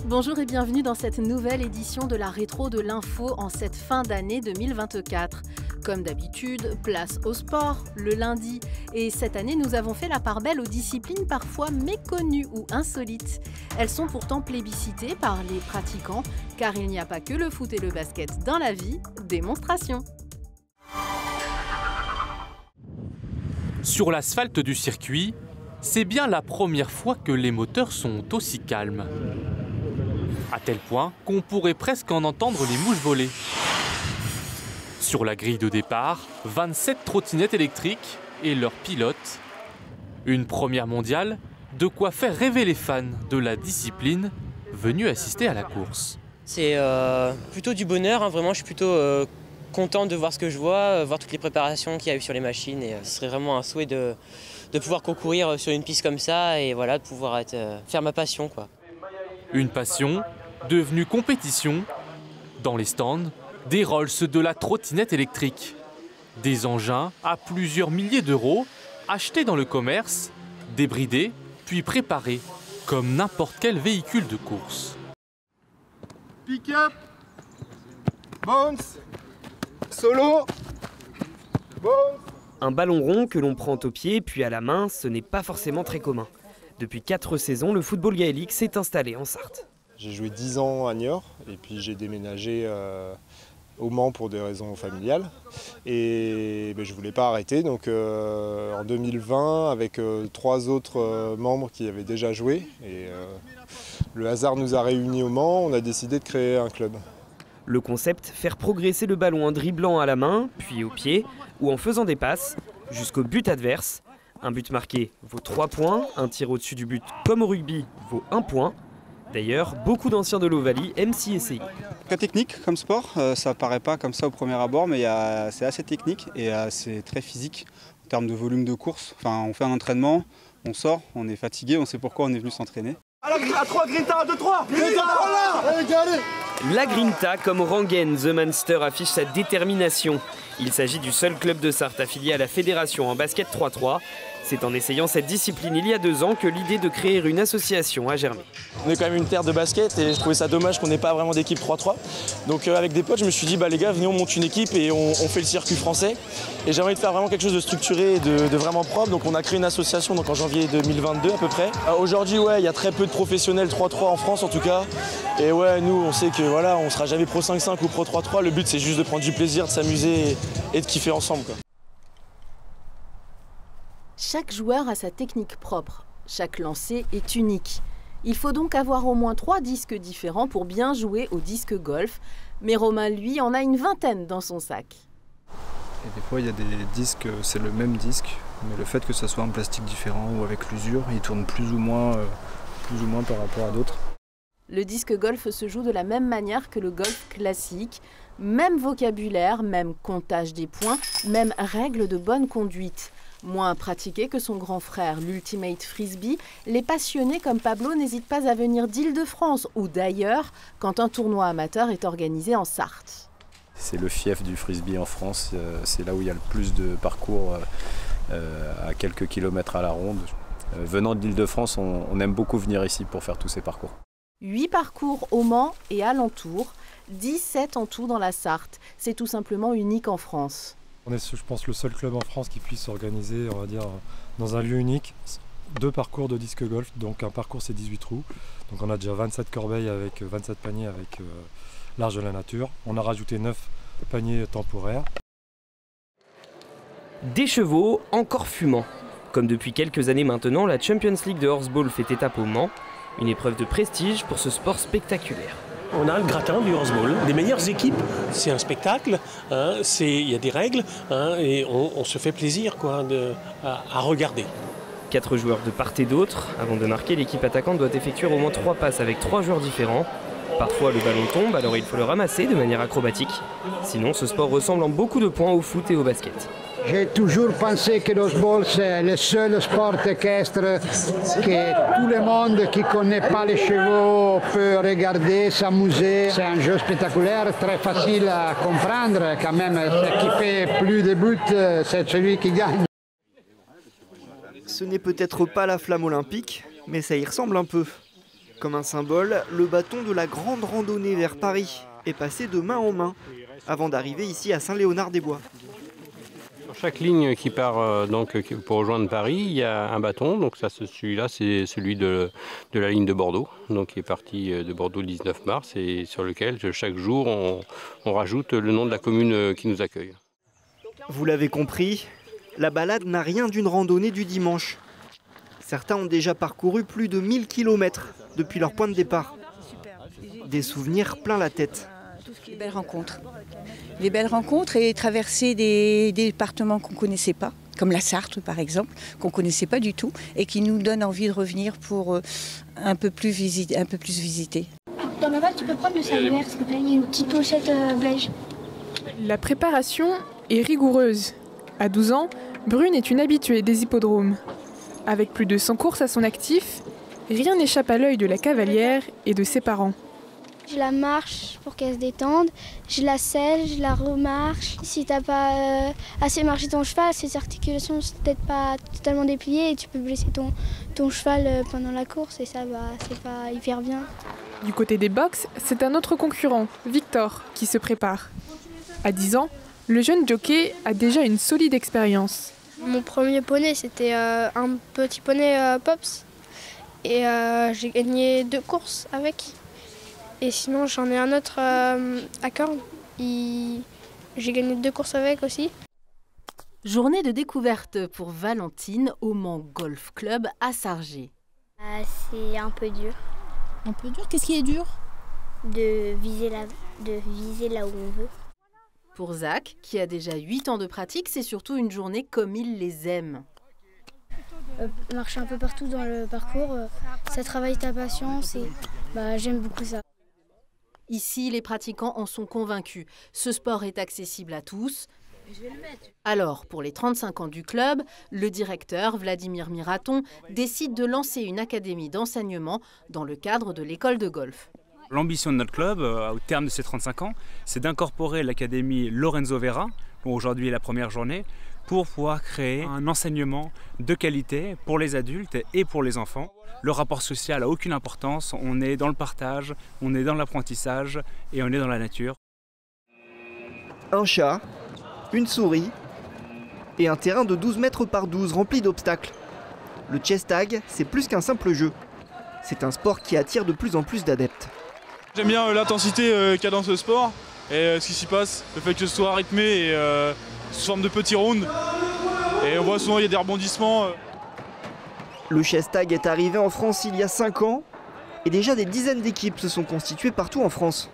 Bonjour et bienvenue dans cette nouvelle édition de la Rétro de l'Info en cette fin d'année 2024. Comme d'habitude, place au sport le lundi. Et cette année, nous avons fait la part belle aux disciplines parfois méconnues ou insolites. Elles sont pourtant plébiscitées par les pratiquants, car il n'y a pas que le foot et le basket dans la vie. Démonstration. Sur l'asphalte du circuit, c'est bien la première fois que les moteurs sont aussi calmes. À tel point qu'on pourrait presque en entendre les mouches voler. Sur la grille de départ, 27 trottinettes électriques et leurs pilotes. Une première mondiale, de quoi faire rêver les fans de la discipline venus assister à la course. C'est plutôt du bonheur, vraiment, je suis plutôt content de voir ce que je vois, voir toutes les préparations qu'il y a eu sur les machines. Et ce serait vraiment un souhait de pouvoir concourir sur une piste comme ça et voilà, de pouvoir faire ma passion, quoi. Une passion devenue compétition. Dans les stands, des Rolls de la trottinette électrique. Des engins à plusieurs milliers d'euros, achetés dans le commerce, débridés, puis préparés, comme n'importe quel véhicule de course. Pick-up, bounce, solo, bounce. Un ballon rond que l'on prend au pied puis à la main, ce n'est pas forcément très commun. Depuis 4 saisons, le football gaélique s'est installé en Sarthe. J'ai joué 10 ans à Niort et puis j'ai déménagé au Mans pour des raisons familiales. Et je ne voulais pas arrêter, donc en 2020, avec 3 autres membres qui avaient déjà joué, et le hasard nous a réunis au Mans, on a décidé de créer un club. Le concept, faire progresser le ballon en dribblant à la main, puis au pied, ou en faisant des passes, jusqu'au but adverse. Un but marqué vaut 3 points, un tir au-dessus du but comme au rugby vaut 1 point. D'ailleurs, beaucoup d'anciens de l'Ovalie aiment s'y essayer. Très technique comme sport, ça paraît pas comme ça au premier abord, mais c'est assez technique et c'est très physique en termes de volume de course. Enfin, on fait un entraînement, on sort, on est fatigué, on sait pourquoi on est venu s'entraîner. À 3, Grinta, 2, 3, Grinta, La Grinta, comme Rangen, The Manster affiche sa détermination. Il s'agit du seul club de Sarthe affilié à la fédération en basket 3-3. C'est en essayant cette discipline il y a 2 ans que l'idée de créer une association a germé. On est quand même une terre de basket et je trouvais ça dommage qu'on n'ait pas vraiment d'équipe 3-3. Donc avec des potes, je me suis dit, les gars, venez, on monte une équipe et on fait le circuit français. Et j'ai envie de faire vraiment quelque chose de structuré et de vraiment propre. Donc on a créé une association donc en janvier 2022 à peu près. Aujourd'hui, il y a très peu de professionnels 3-3 en France en tout cas. Et nous, on sait que voilà, on sera jamais pro 5-5 ou pro 3-3. Le but, c'est juste de prendre du plaisir, de s'amuser et de kiffer ensemble, quoi. Chaque joueur a sa technique propre. Chaque lancer est unique. Il faut donc avoir au moins 3 disques différents pour bien jouer au disque golf. Mais Romain, lui, en a une vingtaine dans son sac. Et des fois, il y a des disques, c'est le même disque, mais le fait que ça soit en plastique différent ou avec l'usure, il tourne plus ou moins par rapport à d'autres. Le disque golf se joue de la même manière que le golf classique. Même vocabulaire, même comptage des points, même règles de bonne conduite. Moins pratiqué que son grand frère, l'Ultimate Frisbee, les passionnés comme Pablo n'hésitent pas à venir d'Île-de-France ou d'ailleurs quand un tournoi amateur est organisé en Sarthe. C'est le fief du frisbee en France, c'est là où il y a le plus de parcours à quelques kilomètres à la ronde. Venant de l'Île-de-France, on aime beaucoup venir ici pour faire tous ces parcours. 8 parcours au Mans et alentour, 17 en tout dans la Sarthe. C'est tout simplement unique en France. On est, je pense, le seul club en France qui puisse s'organiser, on va dire, dans un lieu unique, 2 parcours de disque golf. Donc un parcours, c'est 18 trous. Donc on a déjà 27 corbeilles avec 27 paniers avec l'Arche de la Nature. On a rajouté 9 paniers temporaires. Des chevaux encore fumants. Comme depuis quelques années maintenant, la Champions League de Horseball fait étape au Mans. Une épreuve de prestige pour ce sport spectaculaire. On a le gratin du horseball, des meilleures équipes. C'est un spectacle, il y a des règles et on se fait plaisir à regarder. 4 joueurs de part et d'autre. Avant de marquer, l'équipe attaquante doit effectuer au moins 3 passes avec 3 joueurs différents. Parfois le ballon tombe, alors il faut le ramasser de manière acrobatique. Sinon, ce sport ressemble en beaucoup de points au foot et au basket. J'ai toujours pensé que l'horseball c'est le seul sport équestre que tout le monde qui ne connaît pas les chevaux peut regarder, s'amuser. C'est un jeu spectaculaire, très facile à comprendre. Quand même, ce qui fait plus de buts, c'est celui qui gagne. Ce n'est peut-être pas la flamme olympique, mais ça y ressemble un peu. Comme un symbole, le bâton de la grande randonnée vers Paris est passé de main en main avant d'arriver ici à Saint-Léonard-des-Bois. Sur chaque ligne qui part pour rejoindre Paris, il y a un bâton. Donc ça, celui-là, c'est celui de la ligne de Bordeaux, donc qui est parti de Bordeaux le 19 mars et sur lequel chaque jour on rajoute le nom de la commune qui nous accueille. Vous l'avez compris, la balade n'a rien d'une randonnée du dimanche. Certains ont déjà parcouru plus de 1000 km depuis leur point de départ. Des souvenirs plein la tête. Des belles rencontres et traverser des départements qu'on ne connaissait pas, comme la Sarthe par exemple, qu'on ne connaissait pas du tout et qui nous donnent envie de revenir pour un peu plus visiter. Dans la vague, tu peux prendre le saluaire, s'il te plaît, il y a une petite pochette beige. La préparation est rigoureuse. À 12 ans, Brune est une habituée des hippodromes. Avec plus de 100 courses à son actif, rien n'échappe à l'œil de la cavalière et de ses parents. Je la marche pour qu'elle se détende, je la selle, je la remarche. Si tu n'as pas assez marché ton cheval, ses articulations ne sont peut-être pas totalement dépliées et tu peux blesser ton cheval pendant la course et ça, c'est pas hyper bien. Du côté des box, c'est un autre concurrent, Victor, qui se prépare. À 10 ans, le jeune jockey a déjà une solide expérience. Mon premier poney, c'était un petit poney Pops et j'ai gagné 2 courses avec. Et sinon, j'en ai un autre à cornes. J'ai gagné 2 courses avec aussi. Journée de découverte pour Valentine au Mans Golf Club à Sargé. C'est un peu dur. Un peu dur? Qu'est-ce qui est dur? De viser là où on veut. Pour Zach, qui a déjà 8 ans de pratique, c'est surtout une journée comme il les aime. Marcher un peu partout dans le parcours, ça travaille ta patience et j'aime beaucoup ça. Ici, les pratiquants en sont convaincus. Ce sport est accessible à tous. Alors, pour les 35 ans du club, le directeur, Vladimir Miraton, décide de lancer une académie d'enseignement dans le cadre de l'école de golf. L'ambition de notre club, au terme de ces 35 ans, c'est d'incorporer l'académie Lorenzo Vera, où aujourd'hui est la première journée, pour pouvoir créer un enseignement de qualité pour les adultes et pour les enfants. Le rapport social n'a aucune importance, on est dans le partage, on est dans l'apprentissage et on est dans la nature. Un chat, une souris et un terrain de 12 mètres par 12 rempli d'obstacles. Le chess tag, c'est plus qu'un simple jeu. C'est un sport qui attire de plus en plus d'adeptes. J'aime bien l'intensité qu'il y a dans ce sport et ce qui s'y passe, le fait que ce soit rythmé et sous forme de petits rounds. Et on voit souvent il y a des rebondissements. Le chess tag est arrivé en France il y a 5 ans et déjà des dizaines d'équipes se sont constituées partout en France.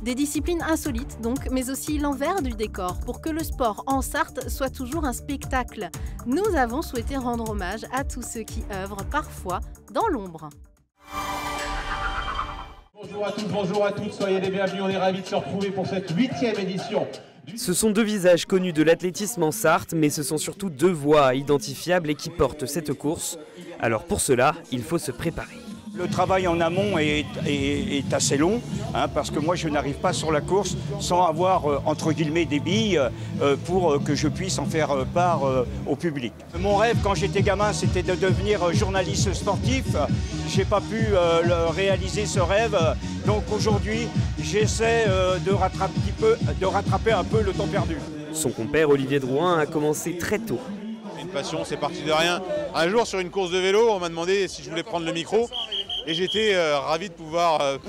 Des disciplines insolites donc, mais aussi l'envers du décor pour que le sport en Sarthe soit toujours un spectacle. Nous avons souhaité rendre hommage à tous ceux qui œuvrent parfois dans l'ombre. Bonjour à tous, bonjour à toutes, soyez les bienvenus, on est ravis de se retrouver pour cette 8e édition. Ce sont 2 visages connus de l'athlétisme en Sarthe, mais ce sont surtout 2 voix identifiables et qui portent cette course. Alors pour cela, il faut se préparer. Le travail en amont est assez long, parce que moi je n'arrive pas sur la course sans avoir entre guillemets des billes pour que je puisse en faire part au public. Mon rêve quand j'étais gamin c'était de devenir journaliste sportif. J'ai pas pu réaliser ce rêve, donc aujourd'hui j'essaie de rattraper un peu le temps perdu. Son compère Olivier Drouin a commencé très tôt. Une passion, c'est parti de rien. Un jour sur une course de vélo, on m'a demandé si je voulais prendre le micro. Et j'étais ravi de pouvoir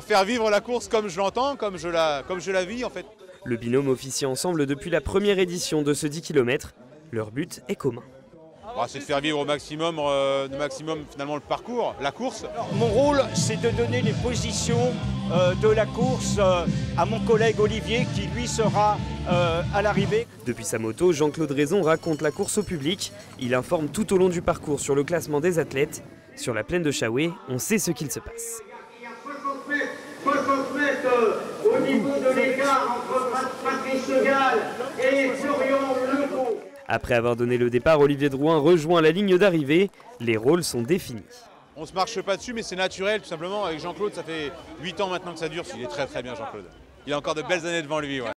faire vivre la course comme je l'entends, comme je la vis en fait. Le binôme officie ensemble depuis la première édition de ce 10 km. Leur but est commun. C'est de faire vivre au maximum, finalement le parcours, la course. Mon rôle c'est de donner les positions de la course à mon collègue Olivier qui lui sera à l'arrivée. Depuis sa moto, Jean-Claude Raison raconte la course au public. Il informe tout au long du parcours sur le classement des athlètes. Sur la plaine de Chaoué, on sait ce qu'il se passe. 60 mètres au niveau de l'écart entre Patrice Segal et Florian Legault. Après avoir donné le départ, Olivier Drouin rejoint la ligne d'arrivée. Les rôles sont définis. On se marche pas dessus, mais c'est naturel tout simplement. Avec Jean-Claude, ça fait 8 ans maintenant que ça dure. Il est très très bien Jean-Claude. Il a encore de belles années devant lui. Ouais.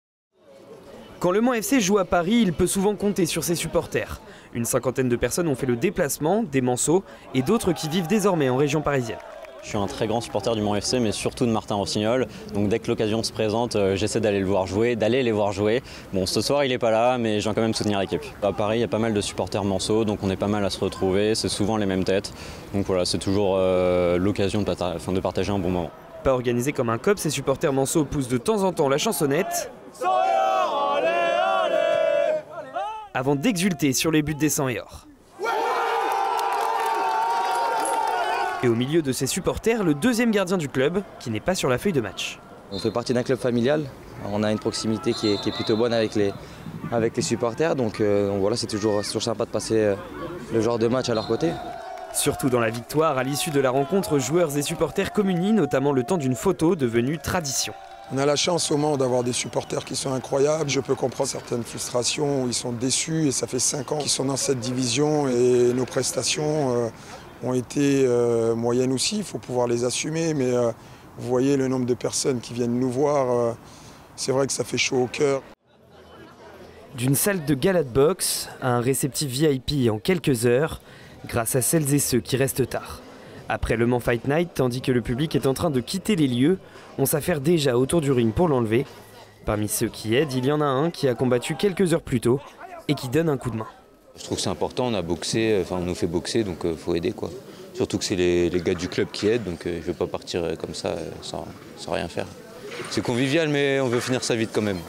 Quand Le Mans FC joue à Paris, il peut souvent compter sur ses supporters. Une cinquantaine de personnes ont fait le déplacement, des Manceaux et d'autres qui vivent désormais en région parisienne. Je suis un très grand supporter du Mans FC, mais surtout de Martin Rossignol. Donc dès que l'occasion se présente, j'essaie d'aller les voir jouer. Bon, ce soir, il n'est pas là, mais je viens quand même soutenir l'équipe. À Paris, il y a pas mal de supporters Manceaux, donc on est pas mal à se retrouver. C'est souvent les mêmes têtes. Donc voilà, c'est toujours l'occasion de partager un bon moment. Pas organisé comme un COP, ces supporters Manceaux poussent de temps en temps la chansonnette avant d'exulter sur les buts des 100 et or. Et au milieu de ses supporters, le deuxième gardien du club, qui n'est pas sur la feuille de match. On fait partie d'un club familial, on a une proximité qui est plutôt bonne avec les supporters, donc voilà, c'est toujours sympa de passer le genre de match à leur côté. Surtout dans la victoire, à l'issue de la rencontre, joueurs et supporters communient, notamment le temps d'une photo devenue tradition. On a la chance au Mans d'avoir des supporters qui sont incroyables. Je peux comprendre certaines frustrations où ils sont déçus et ça fait 5 ans qu'ils sont dans cette division et nos prestations ont été moyennes aussi. Il faut pouvoir les assumer, mais vous voyez le nombre de personnes qui viennent nous voir, c'est vrai que ça fait chaud au cœur. D'une salle de gala de boxe à un réceptif VIP en quelques heures, grâce à celles et ceux qui restent tard. Après le Mans Fight Night, tandis que le public est en train de quitter les lieux, on s'affaire déjà autour du ring pour l'enlever. Parmi ceux qui aident, il y en a un qui a combattu quelques heures plus tôt et qui donne un coup de main. Je trouve que c'est important, on a boxé, on nous fait boxer, donc faut aider quoi. Surtout que c'est les gars du club qui aident, donc je ne vais pas partir comme ça sans rien faire. C'est convivial, mais on veut finir ça vite quand même.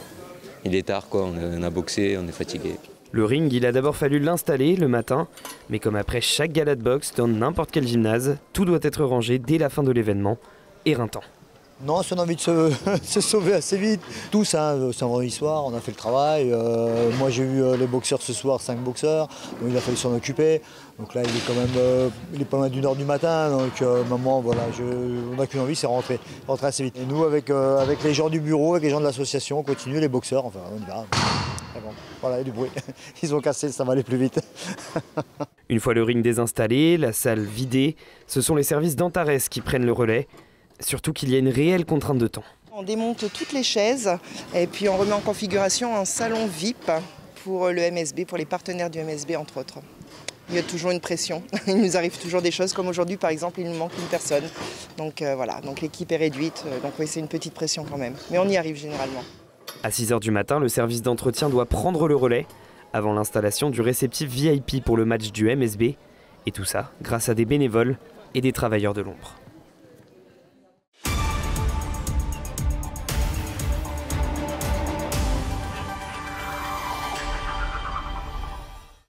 Il est tard quoi, on a boxé, on est fatigué. Le ring, il a d'abord fallu l'installer le matin, mais comme après chaque gala de boxe dans n'importe quel gymnase, tout doit être rangé dès la fin de l'événement, éreintant. Non, si on a envie de se sauver assez vite. Tous, c'est un vendredi soir, on a fait le travail. Moi j'ai vu les boxeurs ce soir, 5 boxeurs, donc il a fallu s'en occuper. Donc là il est quand même il est pas loin d'1h du matin, donc maman, voilà, on n'a qu'une envie, c'est rentrer assez vite. Et nous avec les gens du bureau, avec les gens de l'association, on continue, les boxeurs, enfin on y va. Bon, voilà, il y a du bruit. Ils ont cassé, ça va aller plus vite. Une fois le ring désinstallé, la salle vidée, ce sont les services d'Antares qui prennent le relais. Surtout qu'il y a une réelle contrainte de temps. On démonte toutes les chaises et puis on remet en configuration un salon VIP pour le MSB, pour les partenaires du MSB entre autres. Il y a toujours une pression, il nous arrive toujours des choses comme aujourd'hui par exemple il nous manque une personne. Donc voilà, donc l'équipe est réduite, donc oui c'est une petite pression quand même, mais on y arrive généralement. À 6h du matin, le service d'entretien doit prendre le relais avant l'installation du réceptif VIP pour le match du MSB. Et tout ça grâce à des bénévoles et des travailleurs de l'ombre.